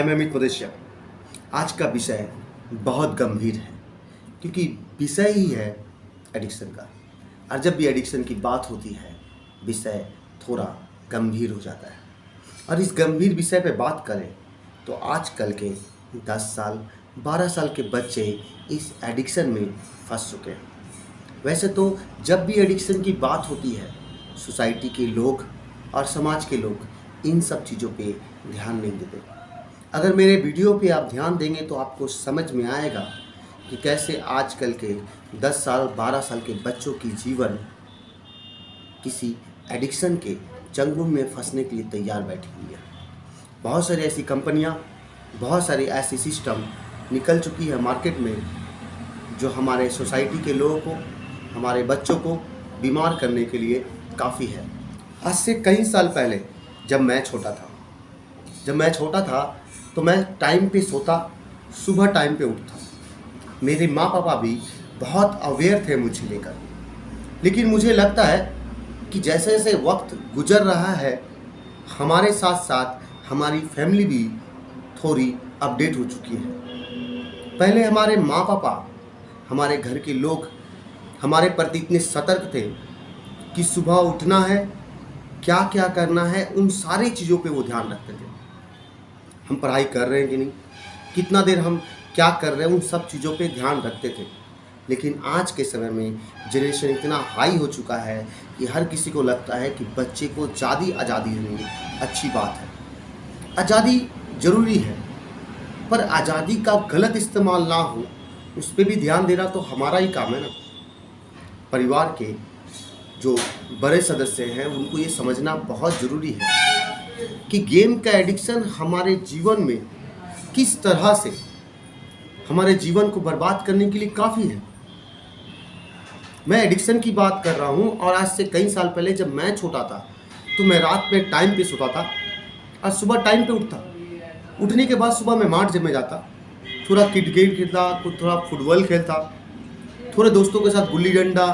मैं अमित मदेशिया। आज का विषय बहुत गंभीर है क्योंकि विषय ही है एडिक्शन का। और जब भी एडिक्शन की बात होती है विषय थोड़ा गंभीर हो जाता है। और इस गंभीर विषय पे बात करें तो आजकल के 10 साल 12 साल के बच्चे इस एडिक्शन में फंस चुके हैं। वैसे तो जब भी एडिक्शन की बात होती है सोसाइटी के लोग और समाज के लोग इन सब चीज़ों पे ध्यान नहीं देते। अगर मेरे वीडियो पे आप ध्यान देंगे तो आपको समझ में आएगा कि कैसे आजकल के 10 साल 12 साल के बच्चों की जीवन किसी एडिक्शन के चंगुल में फंसने के लिए तैयार बैठी हुई है। बहुत सारी ऐसी कंपनियां, बहुत सारी ऐसी सिस्टम निकल चुकी है मार्केट में जो हमारे सोसाइटी के लोगों को, हमारे बच्चों को बीमार करने के लिए काफ़ी है। आज से कई साल पहले जब मैं छोटा था तो मैं टाइम पे सोता, सुबह टाइम पे उठता। मेरे माँ पापा भी बहुत अवेयर थे मुझे लेकर। लेकिन मुझे लगता है कि जैसे जैसे वक्त गुजर रहा है हमारे साथ साथ हमारी फैमिली भी थोड़ी अपडेट हो चुकी है। पहले हमारे माँ पापा, हमारे घर के लोग हमारे प्रति इतने सतर्क थे कि सुबह उठना है, क्या क्या करना है, उन सारी चीज़ों पे वो ध्यान रखते थे। हम पढ़ाई कर रहे हैं कि नहीं, कितना देर हम क्या कर रहे हैं, उन सब चीज़ों पे ध्यान रखते थे। लेकिन आज के समय में जनरेशन इतना हाई हो चुका है कि हर किसी को लगता है कि बच्चे को ज़्यादा आज़ादी देनी अच्छी बात है। आज़ादी ज़रूरी है पर आज़ादी का गलत इस्तेमाल ना हो उस पर भी ध्यान देना तो हमारा ही काम है ना। परिवार के जो बड़े सदस्य हैं उनको ये समझना बहुत ज़रूरी है कि गेम का एडिक्शन हमारे जीवन में किस तरह से हमारे जीवन को बर्बाद करने के लिए काफ़ी है। मैं एडिक्शन की बात कर रहा हूँ और आज से कई साल पहले जब मैं छोटा था तो मैं रात में टाइम पे सोता था और सुबह टाइम पे उठता। उठने के बाद सुबह मैं मार्ट जिम में जाता, थोड़ा क्रिकेट खेलता, कुछ थोड़ा फुटबॉल खेलता, थोड़े दोस्तों के साथ गुल्ली डंडा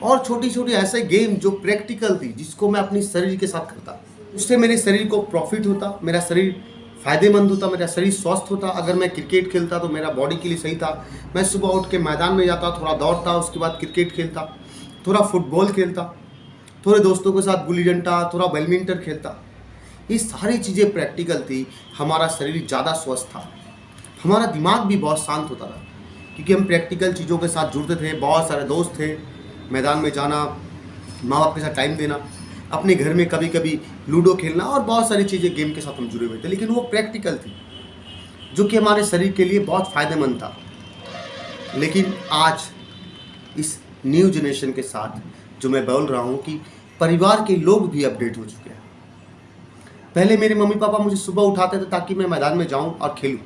और छोटी छोटी ऐसे गेम जो प्रैक्टिकल थी जिसको मैं अपनी शरीर के साथ करता। उससे मेरे शरीर को प्रॉफिट होता, मेरा शरीर फ़ायदेमंद होता, मेरा शरीर स्वस्थ होता। अगर मैं क्रिकेट खेलता तो मेरा बॉडी के लिए सही था। मैं सुबह उठ के मैदान में जाता, थोड़ा दौड़ता, उसके बाद क्रिकेट खेलता, थोड़ा फुटबॉल खेलता, थोड़े दोस्तों के साथ गुल्ली डंडा, थोड़ा बैडमिंटन खेलता। ये सारी चीज़ें प्रैक्टिकल थी। हमारा शरीर ज़्यादा स्वस्थ था, हमारा दिमाग भी बहुत शांत होता था क्योंकि हम प्रैक्टिकल चीज़ों के साथ जुड़ते थे। बहुत सारे दोस्त थे, मैदान में जाना, माँ बाप के साथ टाइम देना, अपने घर में कभी कभी लूडो खेलना और बहुत सारी चीज़ें गेम के साथ हम जुड़े हुए थे। लेकिन वो प्रैक्टिकल थी जो कि हमारे शरीर के लिए बहुत फ़ायदेमंद था। लेकिन आज इस न्यू जनरेशन के साथ जो मैं बोल रहा हूँ कि परिवार के लोग भी अपडेट हो चुके हैं। पहले मेरे मम्मी पापा मुझे सुबह उठाते थे ताकि मैं मैदान में जाऊँ और खेलूँ,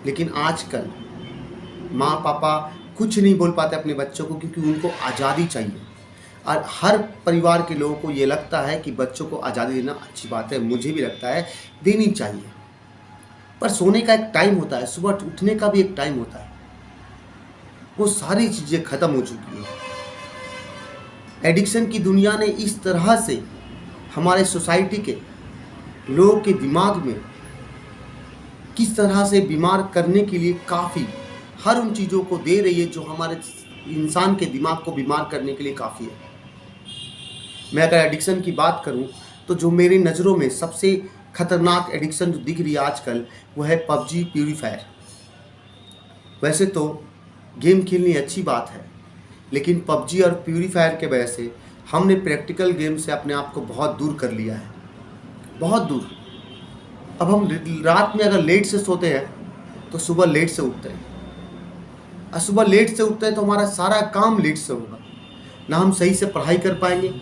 लेकिन आजकल माँ पापा कुछ नहीं बोल पाते अपने बच्चों को क्योंकि उनको आज़ादी चाहिए। और हर परिवार के लोगों को ये लगता है कि बच्चों को आज़ादी देना अच्छी बात है। मुझे भी लगता है देनी चाहिए, पर सोने का एक टाइम होता है, सुबह उठने का भी एक टाइम होता है। वो सारी चीज़ें ख़त्म हो चुकी हैं। एडिक्शन की दुनिया ने इस तरह से हमारे सोसाइटी के लोगों के दिमाग में किस तरह से बीमार करने के लिए काफ़ी हर उन चीज़ों को दे रही है जो हमारे इंसान के दिमाग को बीमार करने के लिए काफ़ी है। मैं अगर एडिक्शन की बात करूं तो जो मेरी नज़रों में सबसे खतरनाक एडिक्शन जो दिख रही है आजकल वो है पबजी, फ्री फायर। वैसे तो गेम खेलनी अच्छी बात है, लेकिन पबजी और फ्री फायर के वजह से हमने प्रैक्टिकल गेम से अपने आप को बहुत दूर कर लिया है, बहुत दूर। अब हम रात में अगर लेट से सोते हैं तो सुबह लेट से उठते हैं, और सुबह लेट से उठते हैं तो हमारा सारा काम लेट से होगा। ना हम सही से पढ़ाई कर पाएंगे,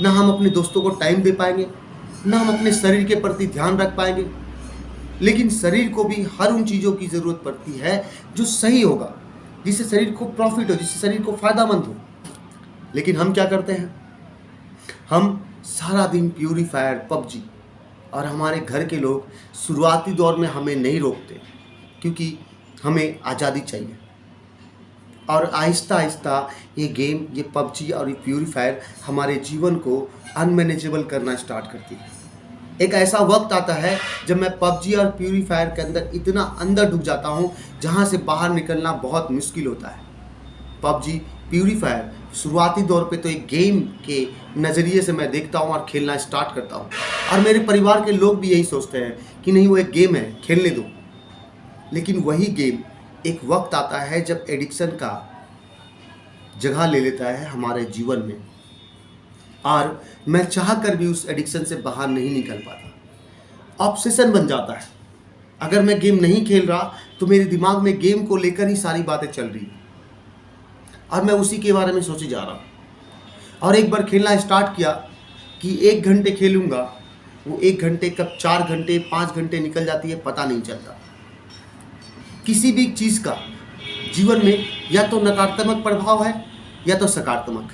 ना हम अपने दोस्तों को टाइम दे पाएंगे, ना हम अपने शरीर के प्रति ध्यान रख पाएंगे। लेकिन शरीर को भी हर उन चीज़ों की ज़रूरत पड़ती है जो सही होगा, जिससे शरीर को प्रॉफिट हो, जिससे शरीर को फ़ायदेमंद हो। लेकिन हम क्या करते हैं, हम सारा दिन फ्री फायर, पबजी, और हमारे घर के लोग शुरुआती दौर में हमें नहीं रोकते क्योंकि हमें आज़ादी चाहिए। और आहिस्ता आहिस्ता ये गेम, ये पबजी और ये फ्री फायर हमारे जीवन को अनमैनेजेबल करना स्टार्ट करती है। एक ऐसा वक्त आता है जब मैं पबजी और फ्री फायर के अंदर इतना अंदर डूब जाता हूँ जहाँ से बाहर निकलना बहुत मुश्किल होता है। पबजी फ्री फायर शुरुआती दौर पे तो एक गेम के नज़रिए से मैं देखता हूँ और खेलना स्टार्ट करता हूँ, और मेरे परिवार के लोग भी यही सोचते हैं कि नहीं, वो एक गेम है, खेलने दो। लेकिन वही गेम एक वक्त आता है जब एडिक्शन का जगह ले लेता है हमारे जीवन में, और मैं चाह कर भी उस एडिक्शन से बाहर नहीं निकल पाता। ऑब्सेशन बन जाता है। अगर मैं गेम नहीं खेल रहा तो मेरे दिमाग में गेम को लेकर ही सारी बातें चल रही हैं और मैं उसी के बारे में सोचे जा रहा हूँ। और एक बार खेलना स्टार्ट किया कि 1 घंटे खेलूँगा, वो 1 घंटे कब 4 घंटे 5 घंटे निकल जाती है पता नहीं चलता। किसी भी चीज़ का जीवन में या तो नकारात्मक प्रभाव है या तो सकारात्मक।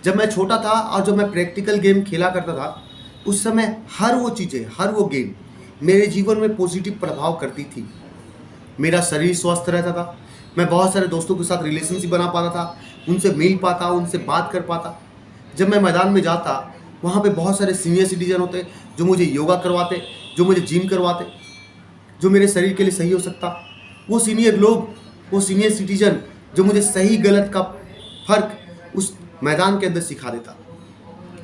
जब मैं छोटा था और जब मैं प्रैक्टिकल गेम खेला करता था, उस समय हर वो चीज़ें, हर वो गेम मेरे जीवन में पॉजिटिव प्रभाव करती थी। मेरा शरीर स्वस्थ रहता था, मैं बहुत सारे दोस्तों के साथ रिलेशनशिप बना पाता था, उनसे मिल पाता, उनसे बात कर पाता। जब मैं मैदान में जाता, वहाँ पे बहुत सारे सीनियर सिटीजन होते जो मुझे योगा करवाते, जो मुझे जिम करवाते, जो मेरे शरीर के लिए सही हो सकता। वो सीनियर लोग, वो सीनियर सिटीजन जो मुझे सही गलत का फ़र्क उस मैदान के अंदर सिखा देता।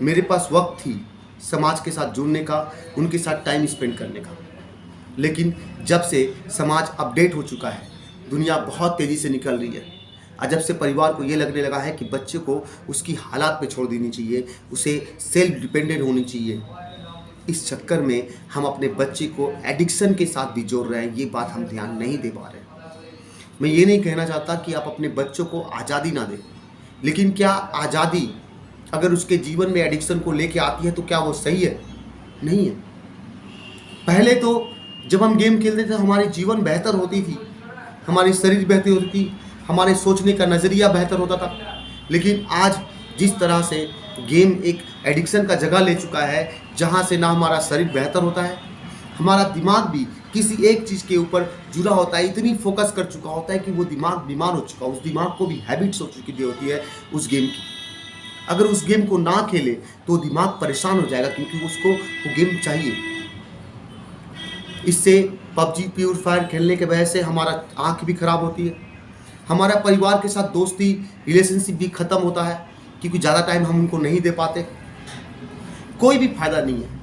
मेरे पास वक्त थी समाज के साथ जुड़ने का, उनके साथ टाइम स्पेंड करने का। लेकिन जब से समाज अपडेट हो चुका है, दुनिया बहुत तेज़ी से निकल रही है, और जब से परिवार को ये लगने लगा है कि बच्चे को उसकी हालात पे छोड़ देनी चाहिए, उसे सेल्फ डिपेंडेंट होनी चाहिए, इस चक्कर में हम अपने बच्चे को एडिक्शन के साथ भी जोड़ रहे हैं। ये बात हम ध्यान नहीं दे पा रहे। मैं ये नहीं कहना चाहता कि आप अपने बच्चों को आज़ादी ना दें, लेकिन क्या आज़ादी अगर उसके जीवन में एडिक्शन को लेके आती है तो क्या वो सही है? नहीं है। पहले तो जब हम गेम खेलते थे हमारी जीवन बेहतर होती थी, हमारी शरीर बेहतर होती थी, हमारे सोचने का नज़रिया बेहतर होता था। लेकिन आज जिस तरह से गेम एक एडिक्शन का जगह ले चुका है, जहाँ से ना हमारा शरीर बेहतर होता है, हमारा दिमाग भी किसी एक चीज़ के ऊपर जुड़ा होता है, इतनी फोकस कर चुका होता है कि वो दिमाग बीमार हो चुका, उस दिमाग को भी हैबिट्स हो चुकी होती है उस गेम की। अगर उस गेम को ना खेले तो दिमाग परेशान हो जाएगा, क्योंकि उसको वो गेम चाहिए। इससे पबजी फ्री फायर खेलने के वजह से हमारा आँख भी खराब होती है, हमारा परिवार के साथ दोस्ती रिलेशनशिप भी ख़त्म होता है, क्योंकि ज़्यादा टाइम हम उनको नहीं दे पाते। कोई भी फायदा नहीं है।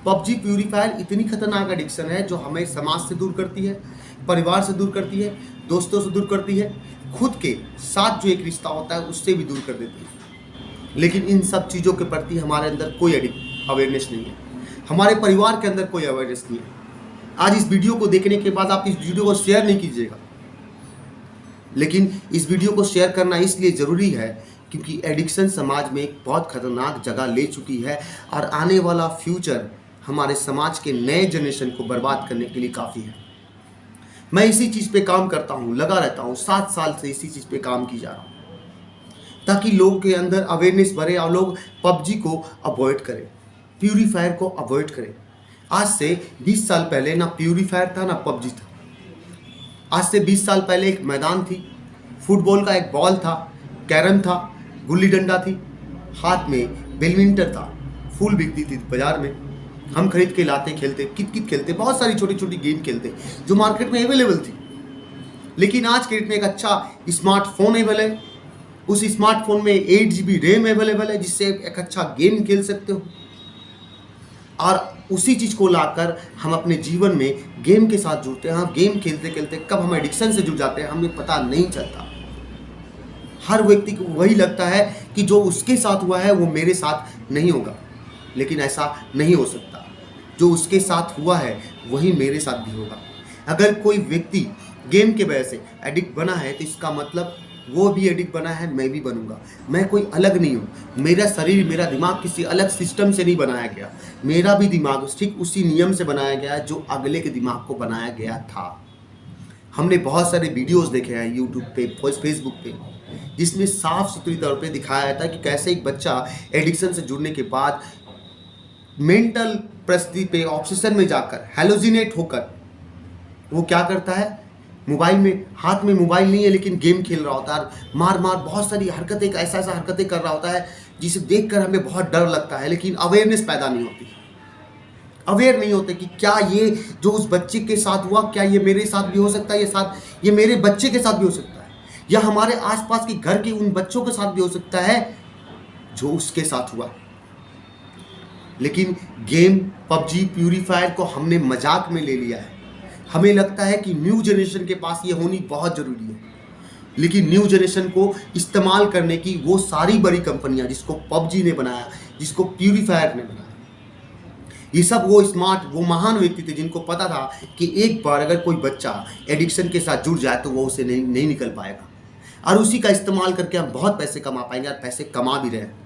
पबजी फ्री फायर इतनी खतरनाक एडिक्शन है जो हमें समाज से दूर करती है, परिवार से दूर करती है, दोस्तों से दूर करती है, खुद के साथ जो एक रिश्ता होता है उससे भी दूर कर देती है। लेकिन इन सब चीज़ों के प्रति हमारे अंदर कोई अवेयरनेस नहीं है, हमारे परिवार के अंदर कोई अवेयरनेस नहीं है। आज इस वीडियो को देखने के बाद आप इस वीडियो को शेयर नहीं कीजिएगा, लेकिन इस वीडियो को शेयर करना इसलिए ज़रूरी है क्योंकि एडिक्शन समाज में एक बहुत खतरनाक जगह ले चुकी है, और आने वाला फ्यूचर हमारे समाज के नए जनरेशन को बर्बाद करने के लिए काफ़ी है। मैं इसी चीज़ पे काम करता हूँ, लगा रहता हूँ, 7 साल से इसी चीज़ पे काम की जा रहा हूँ, ताकि लोगों के अंदर अवेयरनेस बढ़े और लोग पबजी को अवॉइड करें, फ्री फायर को अवॉइड करें। आज से 20 साल पहले ना फ्री फायर था ना पबजी था। आज से 20 साल पहले एक मैदान थी, फुटबॉल का एक बॉल था, कैरम था, गुल्ली डंडा थी, हाथ में बैडमिंटन था, फूल बिकती थी बाजार में, हम खरीद के लाते, खेलते, कित खेलते, बहुत सारी छोटी छोटी गेम खेलते जो मार्केट में अवेलेबल थी। लेकिन आज के डेट में एक अच्छा स्मार्टफोन अवेलेबल है, उस स्मार्टफोन में 8 GB रैम अवेलेबल है, जिससे एक अच्छा गेम खेल सकते हो। और उसी चीज़ को लाकर हम अपने जीवन में गेम के साथ जुड़ते हैं। हम गेम खेलते खेलते कब हम एडिक्शन से जुड़ जाते हैं हमें पता नहीं चलता। हर व्यक्ति को वही लगता है कि जो उसके साथ हुआ है वो मेरे साथ नहीं होगा, लेकिन ऐसा नहीं हो सकता। जो उसके साथ हुआ है वही मेरे साथ भी होगा। अगर कोई व्यक्ति गेम के वजह से एडिक्ट बना है तो इसका मतलब वो भी एडिक्ट बना है, मैं भी बनूंगा। मैं कोई अलग नहीं हूँ, मेरा शरीर, मेरा दिमाग किसी अलग सिस्टम से नहीं बनाया गया। मेरा भी दिमाग ठीक उसी नियम से बनाया गया जो अगले के दिमाग को बनाया गया था। हमने बहुत सारे वीडियोस देखे हैं यूट्यूब पे, फेसबुक पे, जिसमें साफ सुथरी तौर पे दिखाया था कि कैसे एक बच्चा एडिक्शन से जुड़ने के बाद मेंटल परिस्थिति पे, ऑब्सेशन में जाकर, हेलोजिनेट होकर वो क्या करता है, मोबाइल में, हाथ में मोबाइल नहीं है लेकिन गेम खेल रहा होता है, मार बहुत सारी हरकतें, ऐसा हरकतें कर रहा होता है जिसे देखकर हमें बहुत डर लगता है, लेकिन अवेयरनेस पैदा नहीं होती। अवेयर नहीं होते कि क्या ये जो उस बच्चे के साथ हुआ, क्या ये मेरे साथ भी हो सकता है, ये मेरे बच्चे के साथ भी हो सकता है, या हमारे आसपास के घर के उन बच्चों के साथ भी हो सकता है जो उसके साथ हुआ। लेकिन गेम पबजी, प्यूरी फायर को हमने मजाक में ले लिया है। हमें लगता है कि न्यू जनरेशन के पास ये होनी बहुत ज़रूरी है, लेकिन न्यू जनरेशन को इस्तेमाल करने की वो सारी बड़ी कंपनियां, जिसको पबजी ने बनाया, जिसको प्यूरी फायर ने बनाया, ये सब वो स्मार्ट, वो महान व्यक्ति थे जिनको पता था कि एक बार अगर कोई बच्चा एडिक्शन के साथ जुड़ जाए तो वो उसे नहीं निकल पाएगा, और उसी का इस्तेमाल करके हम बहुत पैसे कमा पाएंगे, और पैसे कमा भी रहे हैं।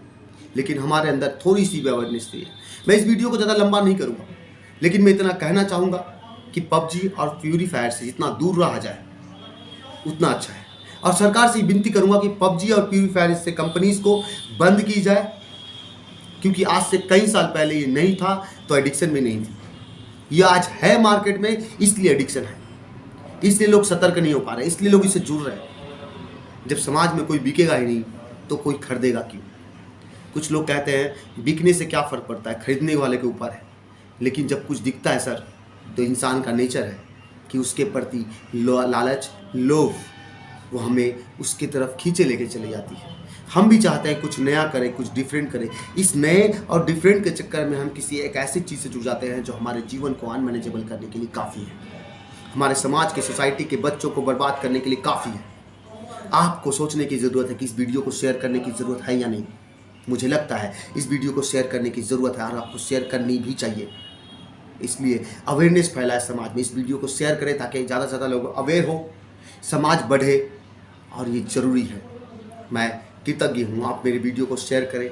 लेकिन हमारे अंदर थोड़ी सी भी अवेयरनेस नहीं है। मैं इस वीडियो को ज़्यादा लंबा नहीं करूँगा, लेकिन मैं इतना कहना चाहूँगा कि पबजी और प्यूरी फायर से जितना दूर रहा जाए उतना अच्छा है। और सरकार से विनती करूँगा कि पबजी और प्यूरी फायर से कंपनीज़ को बंद की जाए, क्योंकि आज से कई साल पहले ये नहीं था तो एडिक्शन में नहीं थी, ये आज है मार्केट में, इसलिए एडिक्शन है, इसलिए लोग सतर्क नहीं हो पा रहे, इसलिए लोग इससे जुड़ रहे हैं। जब समाज में कोई बिकेगा ही नहीं तो कोई खरीदेगा क्यों? कुछ लोग कहते हैं बिकने से क्या फ़र्क पड़ता है, खरीदने वाले के ऊपर है। लेकिन जब कुछ दिखता है सर, तो इंसान का नेचर है कि उसके प्रति लालच, लोभ, वो हमें उसकी तरफ खींचे लेके चली जाती है। हम भी चाहते हैं कुछ नया करें, कुछ डिफरेंट करें। इस नए और डिफरेंट के चक्कर में हम किसी एक ऐसी चीज़ से जुड़ जाते हैं जो हमारे जीवन को अनमैनेजेबल करने के लिए काफ़ी है, हमारे समाज के, सोसाइटी के बच्चों को बर्बाद करने के लिए काफ़ी है। आपको सोचने की ज़रूरत है कि इस वीडियो को शेयर करने की ज़रूरत है या नहीं। मुझे लगता है इस वीडियो को शेयर करने की ज़रूरत है, और आपको शेयर करनी भी चाहिए। इसलिए अवेयरनेस फैलाए समाज में, इस वीडियो को शेयर करें ताकि ज़्यादा से ज़्यादा लोग अवेयर हो, समाज बढ़े, और ये ज़रूरी है। मैं कृतज्ञ हूँ, आप मेरे वीडियो को शेयर करें,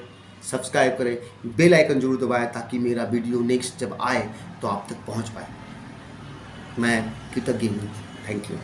सब्सक्राइब करें, बेल आइकन जरूर दबाएं ताकि मेरा वीडियो नेक्स्ट जब आए तो आप तक पहुँच पाए। मैं कृतज्ञ हूँ। Thank you.